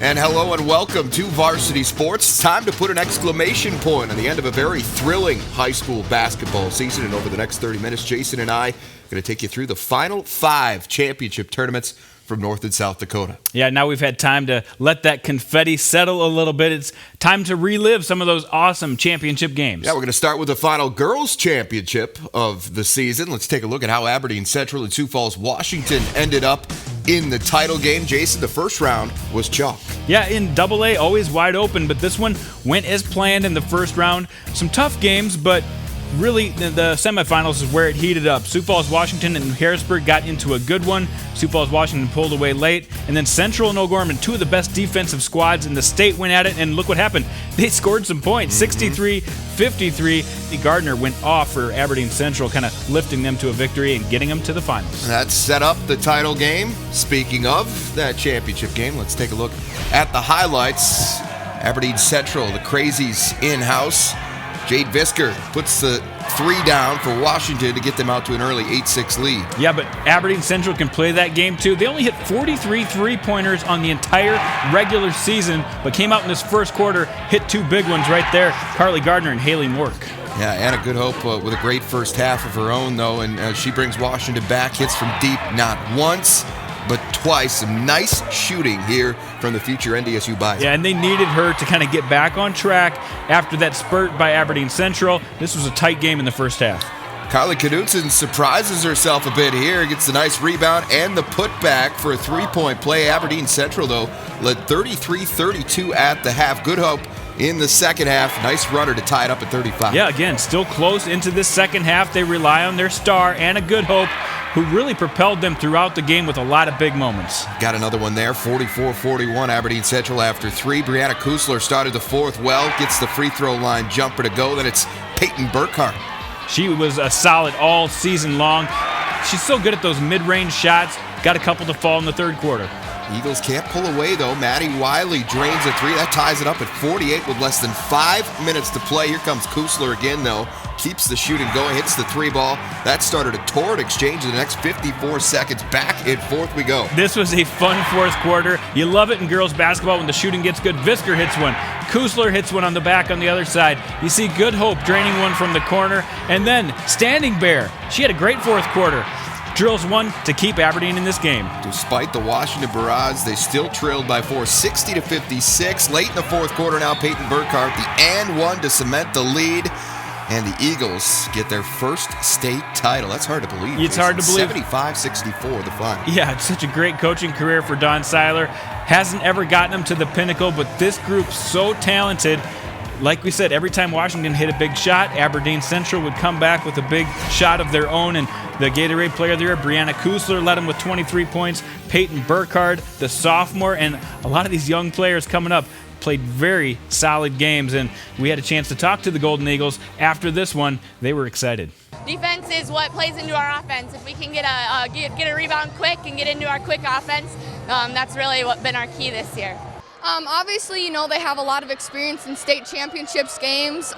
And hello and welcome to Varsity Sports. It's time to put an exclamation point on the end of a very thrilling high school basketball season. And over the next 30 minutes, Jason and I are going to take you through the final 5 championship tournaments from North and South Dakota. Yeah, now we've had time to let that confetti settle a little bit. It's time to relive some of those awesome championship games. Yeah, we're going to start with the final girls' championship of the season. Let's take a look at how Aberdeen Central and Sioux Falls, Washington ended up in the title game. Jason, the first round was chalk. Yeah, in AA, always wide open, but this one went as planned in the first round. Some tough games, but really, the semifinals is where it heated up. Sioux Falls, Washington, and Harrisburg got into a good one. Sioux Falls, Washington pulled away late. And then Central and O'Gorman, 2 of the best defensive squads in the state, went at it. And look what happened. They scored some points, 63-53. Gardner went off for Aberdeen Central, kind of lifting them to a victory and getting them to the finals. That set up the title game. Speaking of that championship game, let's take a look at the highlights. Aberdeen Central, the Crazies in-house. Jade Visker puts the 3 down for Washington to get them out to an early 8-6 lead. Yeah, but Aberdeen Central can play that game too. They only hit 43 three-pointers on the entire regular season, but came out in this first quarter, hit 2 big ones right there, Carly Gardner and Haley Mork. Yeah, Anna Goodhope with a great first half of her own, though, and she brings Washington back, hits from deep not once, but twice. Some nice shooting here from the future NDSU Bison. Yeah, and they needed her to kind of get back on track after that spurt by Aberdeen Central. This was a tight game in the first half. Carly Knudsen surprises herself a bit here, gets the nice rebound and the putback for a 3-point play. Aberdeen Central, though, led 33-32 at the half. Goodhope in the second half. Nice runner to tie it up at 35. Yeah, again, still close into this second half. They rely on their star, Anna Goodhope, who really propelled them throughout the game with a lot of big moments. Got another one there, 44-41, Aberdeen Central after 3. Brianna Kusler started the fourth well, gets the free throw line jumper to go. Then it's Peyton Burkhart. She was a solid all season long. She's so good at those mid-range shots. Got a couple to fall in the third quarter. Eagles can't pull away, though. Maddie Wiley drains a 3. That ties it up at 48 with less than 5 minutes to play. Here comes Kusler again, though. Keeps the shooting going, hits the 3 ball. That started a torrid exchange in the next 54 seconds. Back and forth we go. This was a fun fourth quarter. You love it in girls basketball when the shooting gets good. Visker hits one. Kusler hits one on the back on the other side. You see Goodhope draining one from the corner. And then Standing Bear. She had a great fourth quarter. Drills one to keep Aberdeen in this game. Despite the Washington barrage, they still trailed by 4, 60-56. Late in the fourth quarter now, Peyton Burkhart, the and one to cement the lead. And the Eagles get their first state title. That's hard to believe. It's hard to believe. 75-64, the final. Yeah, it's such a great coaching career for Don Seiler. Hasn't ever gotten them to the pinnacle, but this group's so talented. Like we said, every time Washington hit a big shot, Aberdeen Central would come back with a big shot of their own. And the Gatorade player there, Brianna Kusler, led them with 23 points. Peyton Burkhart, the sophomore, and a lot of these young players coming up played very solid games. And we had a chance to talk to the Golden Eagles after this one. They were excited. Defense is what plays into our offense. If we can get a rebound quick and get into our quick offense, that's really what's been our key this year. Obviously, they have a lot of experience in state championships games.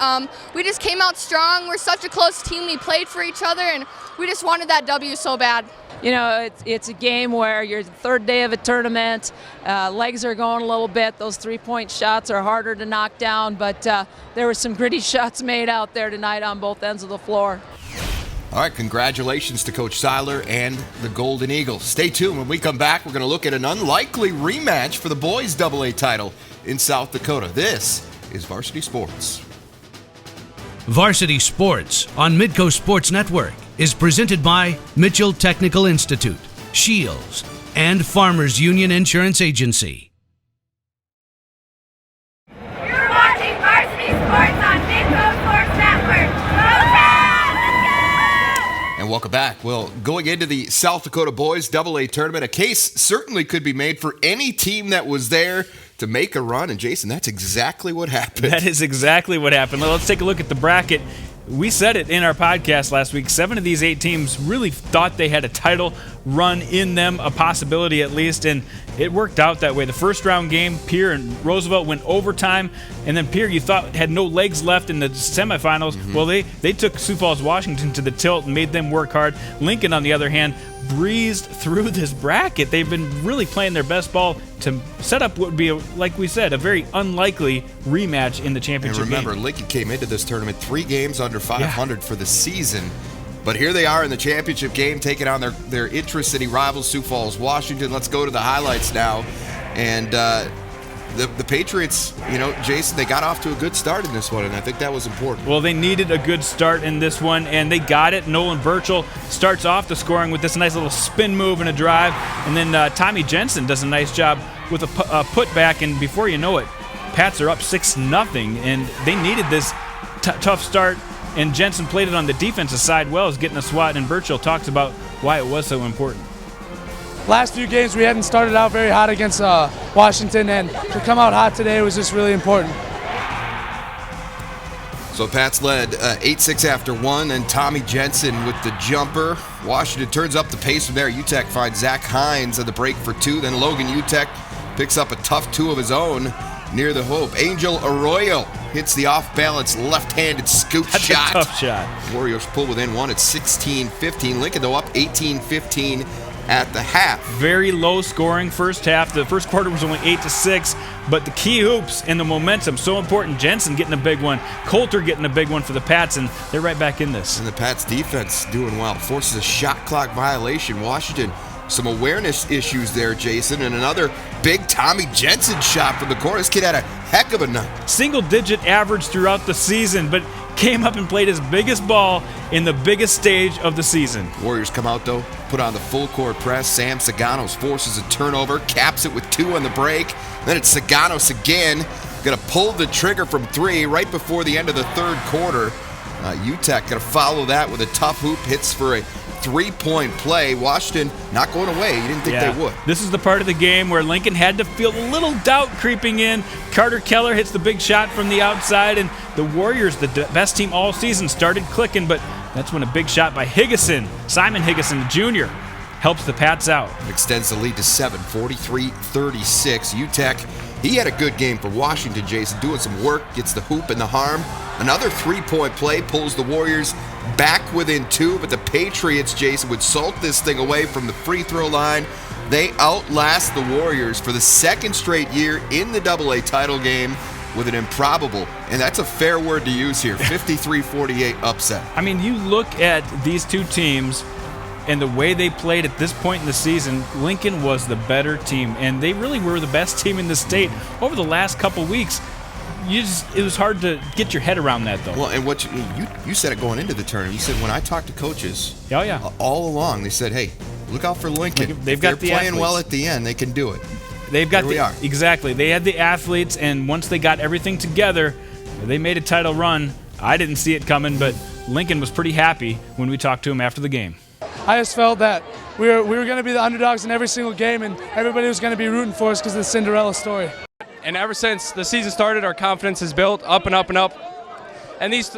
We just came out strong. We're such a close team. We played for each other, and we just wanted that W so bad. It's a game where you're the third day of a tournament. Legs are going a little bit. Those 3-point shots are harder to knock down, but there were some gritty shots made out there tonight on both ends of the floor. All right, congratulations to Coach Seiler and the Golden Eagles. Stay tuned. When we come back, we're going to look at an unlikely rematch for the boys' AA title in South Dakota. This is Varsity Sports. Varsity Sports on Midco Sports Network is presented by Mitchell Technical Institute, Shields, and Farmers Union Insurance Agency. You're watching Varsity Sports on Midco Sports Network. And welcome back. Well, going into the South Dakota Boys AA tournament, a case certainly could be made for any team that was there to make a run. And Jason, that's exactly what happened. That is exactly what happened. Let's take a look at the bracket. We said it in our podcast last week. 7 of these 8 teams really thought they had a title run in them, a possibility at least, and it worked out that way. The first round game, Pierre and Roosevelt went overtime, and then Pierre, you thought, had no legs left in the semifinals. Well, they took Sioux Falls, Washington to the tilt and made them work hard. Lincoln, on the other hand, breezed through this bracket. They've been really playing their best ball to set up what would be, like we said, a very unlikely rematch in the championship game. And remember, Lincoln came into this tournament 3 games under 500 for the season. But here they are in the championship game, taking on their intra-city rivals, Sioux Falls, Washington. Let's go to the highlights now. And the Patriots, Jason, they got off to a good start in this one, and I think that was important. Well, they needed a good start in this one, and they got it. Nolan Burchell starts off the scoring with this nice little spin move and a drive, and then Tommy Jensen does a nice job with a putback, and before you know it, Pats are up 6-0, and they needed this tough start. And Jensen played it on the defensive side well as getting a swat, and Burchell talks about why it was so important. Last few games we hadn't started out very hot against Washington, and to come out hot today was just really important. So Pats led 8-6 after 1, and Tommy Jensen with the jumper. Washington turns up the pace from there. UTEC finds Zach Hines at the break for 2. Then Logan UTEC picks up a tough 2 of his own near the hoop. Angel Arroyo hits the off-balance left-handed scoop shot. That's a tough shot. Warriors pull within 1 at 16-15. Lincoln, though, up 18-15 at the half. Very low scoring first half. The first quarter was only 8-6, but the key hoops and the momentum, so important. Jensen getting a big one. Coulter getting a big one for the Pats, and they're right back in this. And the Pats defense doing well. Forces a shot clock violation. Washington, some awareness issues there, Jason, and another big Tommy Jensen shot from the corner. This kid had a heck of a night. Single-digit average throughout the season, but came up and played his biggest ball in the biggest stage of the season. Warriors come out, though, put on the full-court press. Sam Saganos forces a turnover, caps it with 2 on the break. Then it's Saganos again, going to pull the trigger from 3 right before the end of the third quarter. UTEC going to follow that with a tough hoop, hits for a 3-point play. Washington not going away. You didn't think they would. This is the part of the game where Lincoln had to feel a little doubt creeping in. Carter Keller hits the big shot from the outside, and the Warriors, the best team all season, started clicking, but that's when a big shot by Higgison, Simon Higgison Jr., helps the Pats out. Extends the lead to 7, 43-36. UTEC, he had a good game for Washington, Jason, doing some work, gets the hoop and the harm. Another 3-point play pulls the Warriors back within 2, but the Patriots, Jason, would salt this thing away from the free throw line. They outlast the Warriors for the 2nd straight year in the AA title game with an improbable, and that's a fair word to use here, 53-48 upset. I mean, you look at these two teams and the way they played at this point in the season, Lincoln was the better team, and they really were the best team in the state over the last couple weeks. It was hard to get your head around that, though. Well, and what you said it going into the tournament. You said when I talked to coaches, all along, they said, "Hey, look out for Lincoln. They're playing athletes. well at the end. They can do it." They've got exactly. They had the athletes, and once they got everything together, they made a title run. I didn't see it coming, but Lincoln was pretty happy when we talked to him after the game. I just felt that we were going to be the underdogs in every single game, and everybody was going to be rooting for us because of the Cinderella story. And ever since the season started, our confidence has built up and up and up. And these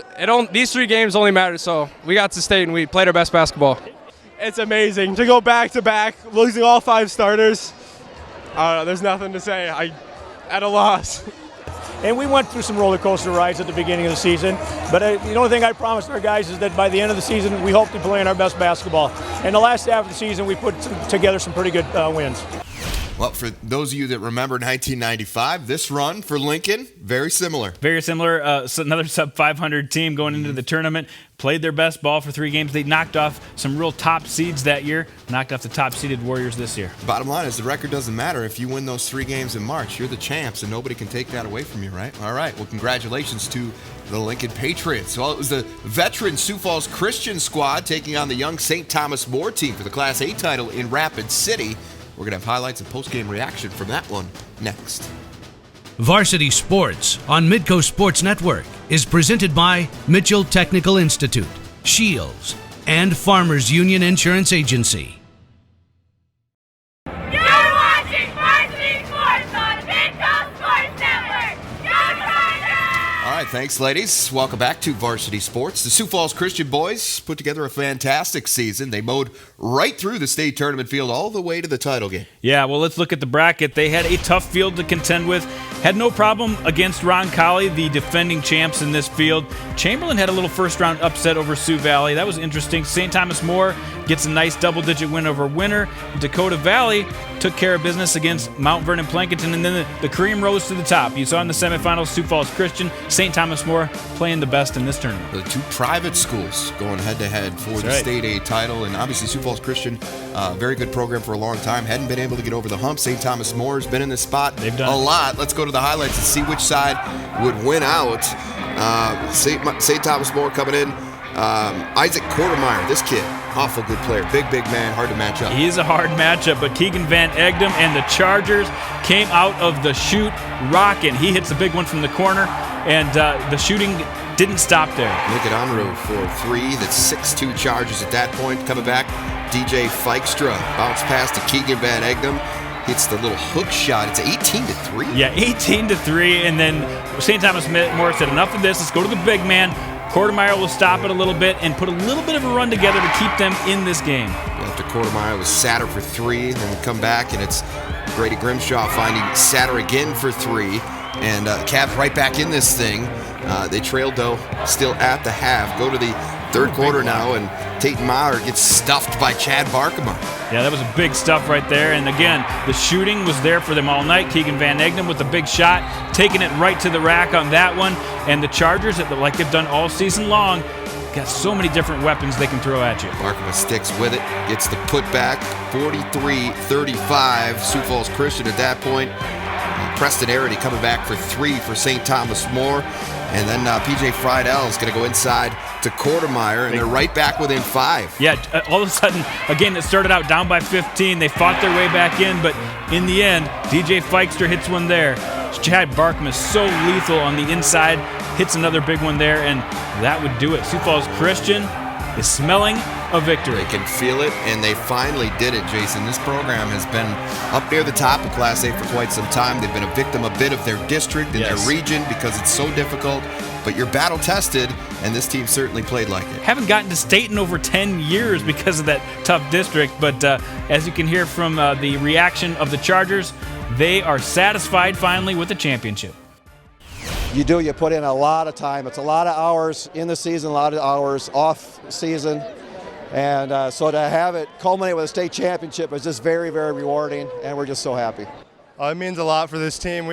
3 games only matter, so we got to state and we played our best basketball. It's amazing to go back-to-back, losing all 5 starters. There's nothing to say. At a loss. And we went through some roller coaster rides at the beginning of the season, but the only thing I promised our guys is that by the end of the season, we hope to play in our best basketball. And the last half of the season, we put together some pretty good wins. Well, for those of you that remember 1995, this run for Lincoln, very similar. Very similar. So another sub-500 team going into the tournament, played their best ball for 3 games. They knocked off some real top seeds that year, knocked off the top-seeded Warriors this year. Bottom line is the record doesn't matter. If you win those 3 games in March, you're the champs, and nobody can take that away from you, right? All right, well, congratulations to the Lincoln Patriots. Well, it was the veteran Sioux Falls Christian squad taking on the young St. Thomas More team for the Class A title in Rapid City. We're going to have highlights and post-game reaction from that one next. Varsity Sports on Midco Sports Network is presented by Mitchell Technical Institute, Shields, and Farmers Union Insurance Agency. You're watching Varsity Sports on Midco Sports Network. Go Tigers! All right, Thanks, ladies. Welcome back to Varsity Sports. The Sioux Falls Christian boys put together a fantastic season. They mowed right through the state tournament field all the way to the title game. Yeah, well, let's look at the bracket. They had a tough field to contend with. Had no problem against Roncalli, the defending champs in this field. Chamberlain had a little first-round upset over Sioux Valley. That was interesting. St. Thomas More gets a nice double-digit win over Winter. Dakota Valley took care of business against Mount Vernon Plankinton, and then the cream rose to the top. You saw in the semifinals, Sioux Falls Christian, St. Thomas More playing the best in this tournament. The two private schools going head-to-head for the state A title, and obviously Sioux Falls Christian, very good program for a long time. Hadn't been able to get over the hump. St. Thomas More has been in this spot a lot. Let's go to the highlights and see which side would win out. St. Thomas More coming in. Isaac Quartermeyer, this kid, awful good player. Big man, hard to match up. He's a hard matchup, but Keegan Van Egdom and the Chargers came out of the chute rocking. He hits a big one from the corner, and the shooting didn't stop there. Nick Onro for three. That's 6-2 Chargers at that point. Coming back, DJ Feikstra bounce pass to Keegan Van Egdom. Hits the little hook shot. It's 18-3. Yeah, 18-3, and then St. Thomas More said, enough of this. Let's go to the big man. Quartermeyer will stop it a little bit and put a little bit of a run together to keep them in this game. After Quartermeyer was Satter for three, then we come back, and it's Grady Grimshaw finding Satter again for three. And Cavs right back in this thing. They trailed, though, still at the half. Go to the third quarter now, and Tate Meyer gets stuffed by Chad Barkema. Yeah, that was a big stuff right there. And again, the shooting was there for them all night. Keegan Van Egdom with a big shot, taking it right to the rack on that one. And the Chargers, like they've done all season long, got so many different weapons they can throw at you. Barkema sticks with it, gets the putback, 43-35. Sioux Falls Christian at that point. Preston Arity coming back for three for St. Thomas More. And then PJ Friedel is going to go inside to Quartermeyer, and they're right back within five. Yeah, all of a sudden, again, it started out down by 15. They fought their way back in, but in the end, DJ Feikstra hits one there. Chad Barkman is so lethal on the inside, hits another big one there, and that would do it. Sioux Falls Christian is smelling a victory. They can feel it, and they finally did it, Jason. This program has been up near the top of Class A for quite some time. They've been a victim a bit of their district and their region because it's so difficult, but you're battle-tested, and this team certainly played like it. Haven't gotten to state in over 10 years because of that tough district, but as you can hear from the reaction of the Chargers, they are satisfied finally with the championship. You put in a lot of time. It's a lot of hours in the season, a lot of hours off season. And so to have it culminate with a state championship is just very, very rewarding, and we're just so happy. It means a lot for this team.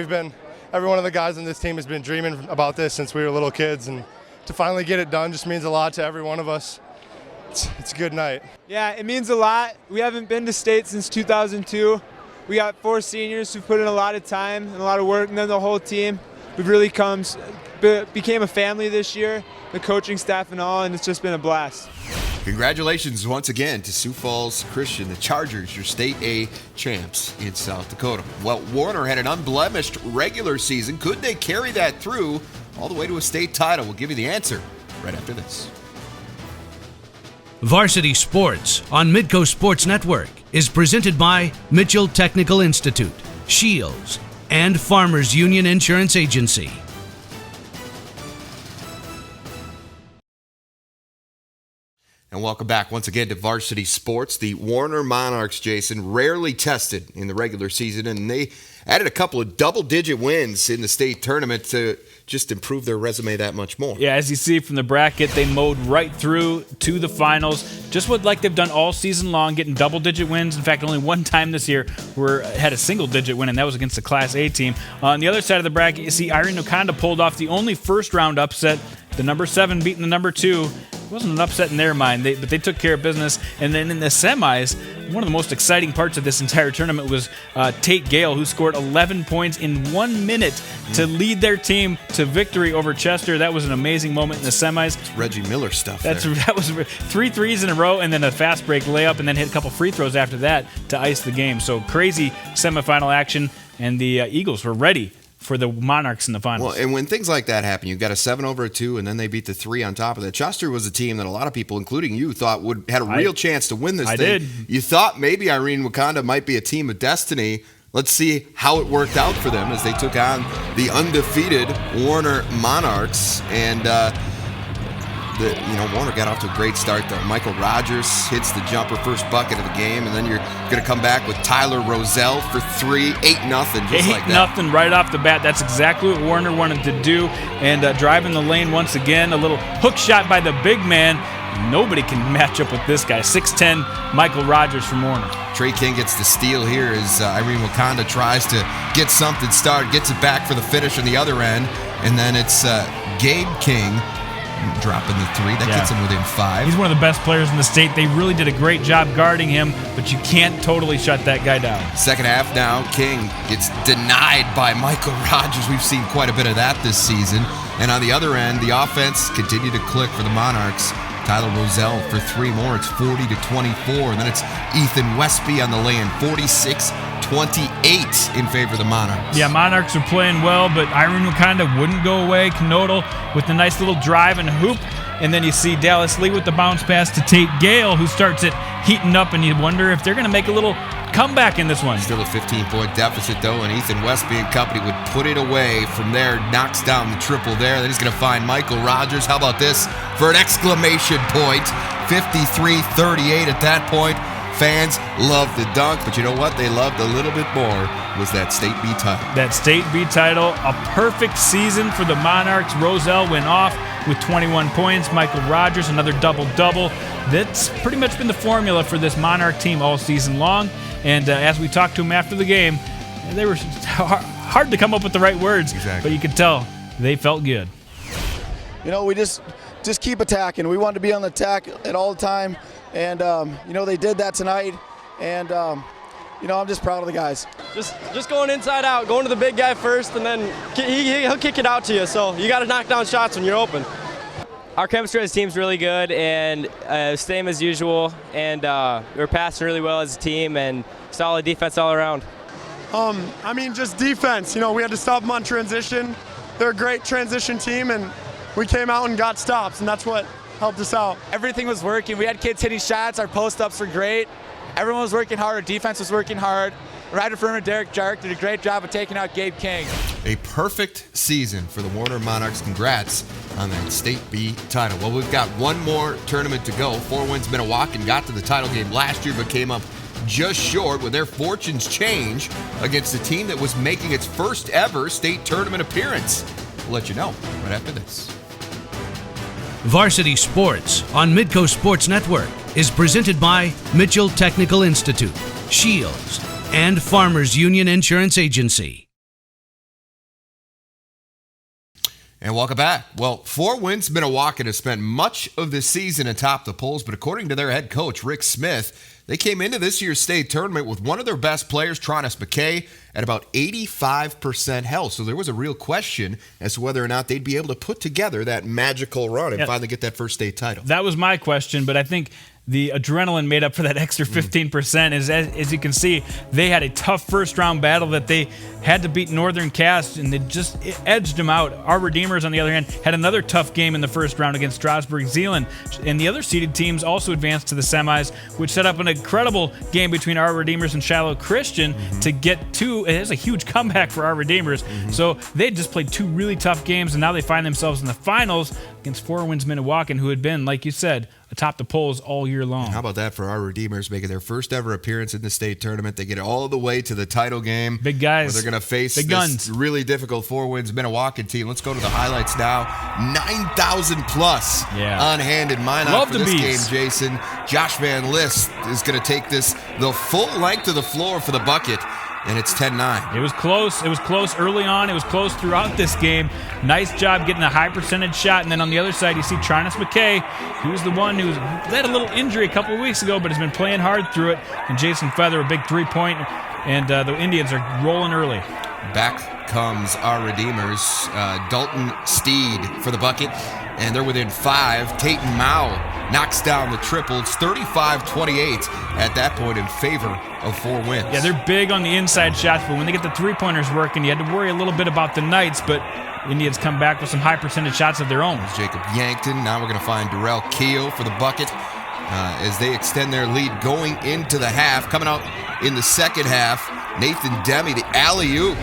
Every one of the guys on this team has been dreaming about this since we were little kids, and to finally get it done just means a lot to every one of us. It's a good night. Yeah, it means a lot. We haven't been to state since 2002. We got 4 seniors who put in a lot of time and a lot of work, and then the whole team. We've really became a family this year, the coaching staff and all, and it's just been a blast. Congratulations once again to Sioux Falls Christian, the Chargers, your State A champs in South Dakota. Well, Warner had an unblemished regular season. Could they carry that through all the way to a state title? We'll give you the answer right after this. Varsity Sports on Midco Sports Network is presented by Mitchell Technical Institute, Shields, and Farmers Union Insurance Agency. And welcome back once again to Varsity Sports. The Warner Monarchs, Jason, rarely tested in the regular season, and they added a couple of double-digit wins in the state tournament to just improve their resume that much more. Yeah, as you see from the bracket, they mowed right through to the finals, just like they've done all season long, getting double-digit wins. In fact, only one time this year had a single-digit win, and that was against the Class A team. On the other side of the bracket, you see Irene Okanda pulled off the only first-round upset, the number 7 beating the number 2. It wasn't an upset in their mind, but they took care of business. And then in the semis, one of the most exciting parts of this entire tournament was Tate Gale, who scored 11 points in 1 minute to lead their team to victory over Chester. That was an amazing moment in the semis. It's Reggie Miller stuff. That was 3 threes in a row, and then a fast break layup, and then hit a couple free throws after that to ice the game. So crazy semifinal action, and the Eagles were ready for the Monarchs in the finals. Well, and when things like that happen, you've got a 7 over a 2, and then they beat the 3 on top of that. Chester was a team that a lot of people, including you, thought had a real chance to win this thing. I did. You thought maybe Irene Wakanda might be a team of destiny. let's see how it worked out for them as they took on the undefeated Warner Monarchs. And Warner got off to a great start though. Michael Rogers hits the jumper, first bucket of the game, and then you're going to come back with Tyler Rozelle for 3, 8-0, just like that. 8-0 right off the bat. That's exactly what Warner wanted to do. And driving the lane once again, a little hook shot by the big man. Nobody can match up with this guy. 6'10", Michael Rogers from Warner. Trey King gets the steal here as Irene Wakanda tries to get something started, gets it back for the finish on the other end, and then it's Gabe King dropping the 3. That gets him within 5. He's one of the best players in the state. They really did a great job guarding him, but you can't totally shut that guy down. Second half now, King gets denied by Michael Rogers. We've seen quite a bit of that this season. And on the other end, the offense continued to click for the Monarchs. Tyler Rozelle for 3 more. It's 40-24. And then it's Ethan Westby on the lay-in, 46-28 in favor of the Monarchs. Yeah, Monarchs are playing well, but Irene Wakanda wouldn't go away. Knodel with a nice little drive and hoop. And then you see Dallas Lee with the bounce pass to Tate Gale, who starts it heating up, and you wonder if they're going to make a little comeback in this one. Still a 15-point deficit, though, and Ethan Westby and company would put it away. From there, knocks down the triple there. Then he's going to find Michael Rogers. How about this for an exclamation point? 53-38 at that point. Fans loved the dunk, but you know what they loved a little bit more was that State B title. That State B title, a perfect season for the Monarchs. Rozelle went off with 21 points. Michael Rogers, another double-double. That's pretty much been the formula for this Monarch team all season long. And as we talked to them after the game, they were hard to come up with the right words, but you could tell they felt good. We just keep attacking. We want to be on the attack at all the time. And, they did that tonight, and, I'm just proud of the guys. Just going inside out, going to the big guy first, and then he'll kick it out to you, so you got to knock down shots when you're open. Our chemistry as a team is really good, and same as usual, and we're passing really well as a team, and solid defense all around. Just defense. We had to stop them on transition. They're a great transition team, and we came out and got stops, and that's what helped us out. Everything was working. We had kids hitting shots. Our post-ups were great. Everyone was working hard. Our defense was working hard. Ryder Furman and Derek Jark did a great job of taking out Gabe King. A perfect season for the Warner Monarchs. Congrats on that State B title. Well, we've got one more tournament to go. 4 Winds Minnewacan got to the title game last year, but came up just short with their fortunes change against a team that was making its first ever state tournament appearance. We'll let you know right after this. Varsity Sports on Midco Sports Network is presented by Mitchell Technical Institute, Shields, and Farmers Union Insurance Agency. And welcome back. Well, 4 Winds Minnewacan has spent much of the season atop the polls, but according to their head coach, Rick Smith, they came into this year's state tournament with one of their best players, Tronis McKay, at about 85% health. So there was a real question as to whether or not they'd be able to put together that magical run and finally get that first state title. That was my question, but I think the adrenaline made up for that extra 15%. As you can see, they had a tough first-round battle that they had to beat Northern Cass, and it edged them out. Our Redeemers, on the other hand, had another tough game in the first round against Strasburg-Zeeland, and the other seeded teams also advanced to the semis, which set up an incredible game between our Redeemers and Shiloh Christian to get to. It is a huge comeback for our Redeemers. So they just played 2 really tough games, and now they find themselves in the finals against 4 Winds Minnewacan, who had been, like you said, atop the polls all year long. And how about that for our Redeemers making their first ever appearance in the state tournament? They get all the way to the title game. Big guys. Where they're going to face Big this guns. really difficult 4 Winds Minnewacan team. Let's go to the highlights now. 9,000 plus unhanded minot for this game, Jason. Josh Van List is going to take this the full length of the floor for the bucket. And it's 10-9. It was close. It was close early on. It was close throughout this game. Nice job getting a high percentage shot. And then on the other side, you see Tronis McKay. He was the one who had a little injury a couple of weeks ago, but has been playing hard through it. And Jason Feather, a big 3-point. And the Indians are rolling early. Back comes our Redeemers. Dalton Steed for the bucket. And they're within 5. Tayton Mao knocks down the triple. It's 35-28 at that point in favor of 4 Winds. Yeah, they're big on the inside shots, but when they get the 3-pointers working, you had to worry a little bit about the Knights, but Indians come back with some high percentage shots of their own. Jacob Yankton. Now we're going to find Darrell Keogh for the bucket. as they extend their lead going into the half. Coming out in the second half, Nathan Demme, the alley-oop.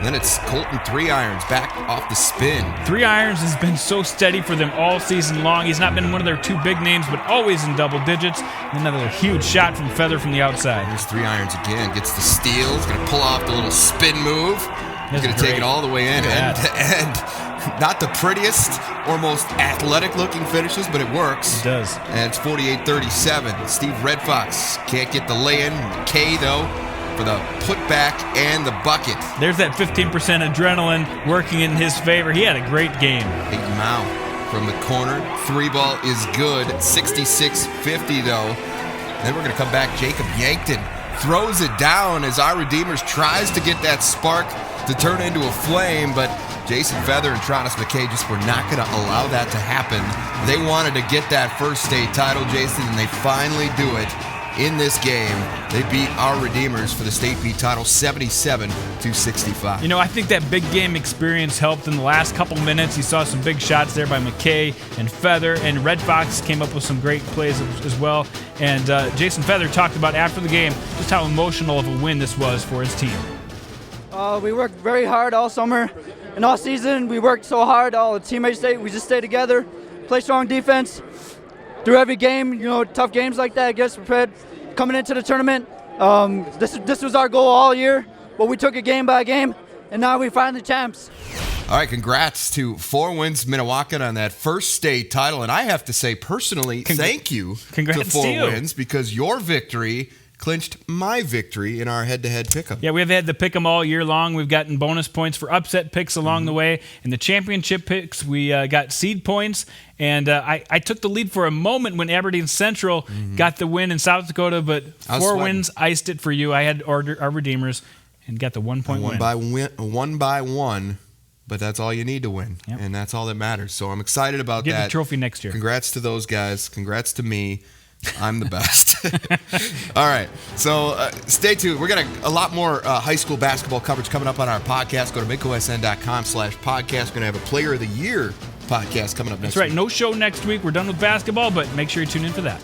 Then it's Colton 3 Irons back off the spin. 3 Irons has been so steady for them all season long. He's not been one of their 2 big names, but always in double digits. And another huge shot from Feather from the outside. There's 3 Irons again. Gets the steal. He's going to pull off the little spin move. He's going to take it all the way in. And not the prettiest or most athletic-looking finishes, but it works. It does. And it's 48-37. Steve Red Fox can't get the lay-in. McKay, though, for the putback and the bucket. There's that 15% adrenaline working in his favor. He had a great game. Big Mao from the corner. 3 ball is good. 66-50, though. Then we're going to come back. Jacob Yankton throws it down as our Redeemers tries to get that spark to turn into a flame, but Jason Feather and Tronis McKay just were not going to allow that to happen. They wanted to get that first state title, Jason, and they finally do it. In this game, they beat our Redeemers for the state beat title 77-65. You know, I think that big game experience helped in the last couple minutes. You saw some big shots there by McKay and Feather, and Red Fox came up with some great plays as well. And Jason Feather talked about after the game just how emotional of a win this was for his team. We worked very hard all summer and all season. We worked so hard. All the teammates, we just stay together, play strong defense. Through every game, tough games like that, gets prepared coming into the tournament. This was our goal all year, but we took it game by game, and now we finally champs. All right, congrats to 4 Winds Minnewacan on that first state title, and I have to say personally, thank you to 4 Winds because your victory clinched my victory in our head-to-head pick'em. Yeah, we've had the pick'em all year long. We've gotten bonus points for upset picks along the way. In the championship picks, we got seed points, and I took the lead for a moment when Aberdeen Central got the win in South Dakota, but 4 Winds iced it for you. I had our Redeemers and got the 1-point win. One by one, but that's all you need to win, and that's all that matters. So I'm excited about that. Get the trophy next year. Congrats to those guys. Congrats to me. I'm the best. All right, so stay tuned. We're got a lot more high school basketball coverage coming up on our podcast. Go to midcosn.com/podcast. We're going to have a Player of the Year podcast coming up next week. That's right. No show next week. We're done with basketball, but make sure you tune in for that.